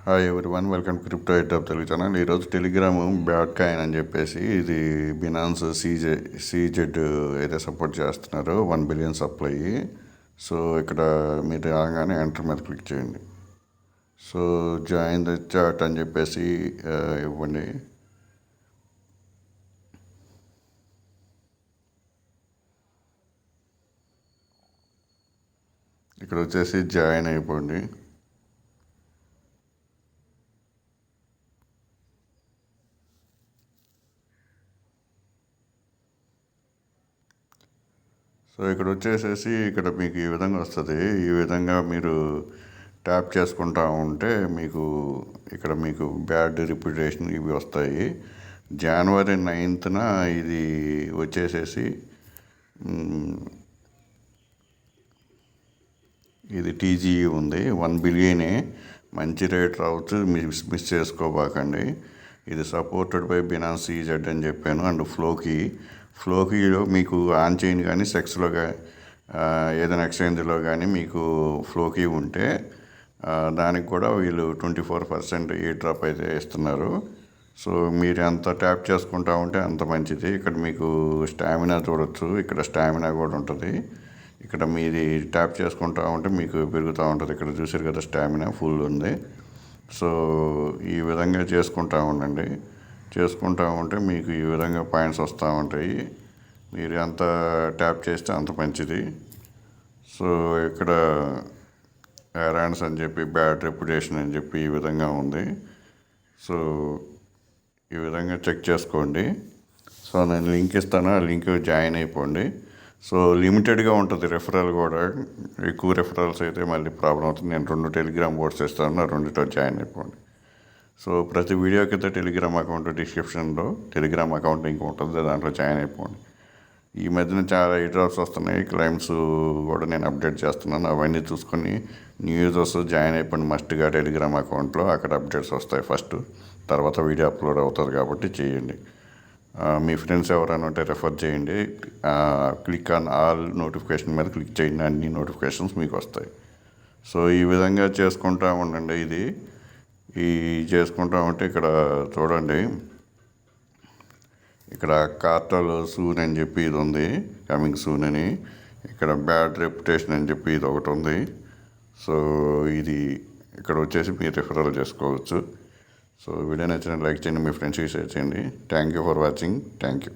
Hi everyone, welcome to crypto eight of Telugu channel. ఈరోజు Telegram bat coin అని చెప్పేసి ఇది బినాన్స్ సీజెడ్ అయితే సపోర్ట్ చేస్తున్నారు 1 బిలియన్ సప్లై. సో ఇక్కడ మీరు రాగానే ఎంటర్ మీద క్లిక్ చేయండి. సో జాయిన్ ద చాట్ అని చెప్పేసి ఇవ్వండి. ఇక్కడ వచ్చేసి జాయిన్ అయిపోండి. సో ఇక్కడ వచ్చేసేసి ఇక్కడ మీకు ఈ విధంగా వస్తుంది. ఈ విధంగా మీరు ట్యాప్ చేసుకుంటా ఉంటే మీకు ఇక్కడ మీకు బ్యాడ్ రిప్యుటేషన్ ఇవి వస్తాయి. జనవరి 9th ఇది వచ్చేసేసి ఇది టీజీఈ ఉంది. 1 బిలియనే, మంచి రేట్ రావచ్చు, మిస్ చేసుకోబాకండి. ఇది సపోర్టెడ్ బై బినాన్స్ సీజెడ్ అని చెప్పాను. అండ్ ఫ్లోకీలో మీకు ఆన్ చైన్ కానీ సెక్స్లో కానీ ఏదైనా ఎక్స్చేంజ్లో కానీ మీకు ఫ్లోకీ ఉంటే దానికి కూడా వీళ్ళు 24% ఈ డ్రాప్ అయితే ఇస్తున్నారు. సో మీరు ఎంత ట్యాప్ చేసుకుంటా ఉంటే అంత మంచిది. ఇక్కడ మీకు స్టామినా చూడొచ్చు, ఇక్కడ స్టామినా కూడా ఉంటుంది. ఇక్కడ మీది ట్యాప్ చేసుకుంటా ఉంటే మీకు పెరుగుతూ ఉంటుంది. ఇక్కడ చూసారు కదా, స్టామినా ఫుల్ ఉంది. సో ఈ విధంగా చేసుకుంటూ ఉండండి. చేసుకుంటూ ఉంటే మీకు ఈ విధంగా పాయింట్స్ వస్తూ ఉంటాయి. మీరు ఎంత ట్యాప్ చేస్తే అంత మంచిది. సో ఇక్కడ ఎరాన్స్ అని చెప్పి బ్యాడ్ రెప్యుటేషన్ అని చెప్పి ఈ విధంగా ఉంది. సో ఈ విధంగా చెక్ చేసుకోండి. సో నేను లింక్ ఇస్తాను, ఆ లింక్ జాయిన్ అయిపోండి. సో లిమిటెడ్గా ఉంటుంది రెఫరల్ కూడా. ఎక్కువ రెఫరల్స్ అయితే మళ్ళీ ప్రాబ్లం అవుతుంది. నేను 2 టెలిగ్రామ్ బోర్డ్స్ ఇస్తాను, ఆ 2తో జాయిన్ అయిపోండి. సో ప్రతి వీడియో కింద టెలిగ్రామ్ అకౌంట్ డిస్క్రిప్షన్లో టెలిగ్రామ్ అకౌంట్ లింక్ ఉంటుంది, దాంట్లో జాయిన్ అయిపోండి. ఈ మధ్యన చాలా డ్రాప్స్ వస్తున్నాయి, క్లైమ్స్ కూడా నేను అప్డేట్ చేస్తున్నాను. అవన్నీ చూసుకొని న్యూ యూజర్స్ జాయిన్ అయిపోండి మస్ట్గా టెలిగ్రామ్ అకౌంట్లో. అక్కడ అప్డేట్స్ వస్తాయి ఫస్ట్, తర్వాత వీడియో అప్లోడ్ అవుతుంది కాబట్టి చేయండి. మీ ఫ్రెండ్స్ ఎవరైనా ఉంటే రెఫర్ చేయండి. క్లిక్ ఆన్ ఆల్ నోటిఫికేషన్ మీద క్లిక్ చేయండి, అన్ని నోటిఫికేషన్స్ మీకు వస్తాయి. సో ఈ విధంగా చేసుకుంటూ ఉండండి. ఈ చేసుకుంటా ఉంటే ఇక్కడ చూడండి, ఇక్కడ కార్టల్ సూన్ అని చెప్పి ఇది ఉంది, కమింగ్ సూన్ అని. ఇక్కడ బ్యాడ్ రెప్యుటేషన్ అని చెప్పి ఇది ఒకటి ఉంది. సో ఇది ఇక్కడ వచ్చేసి మీరు రిఫరల్ చేసుకోవచ్చు. సో వీడియో నచ్చిన లైక్ చేయండి, మీ ఫ్రెండ్స్కి షేర్ చేయండి. Thank you for watching. Thank you.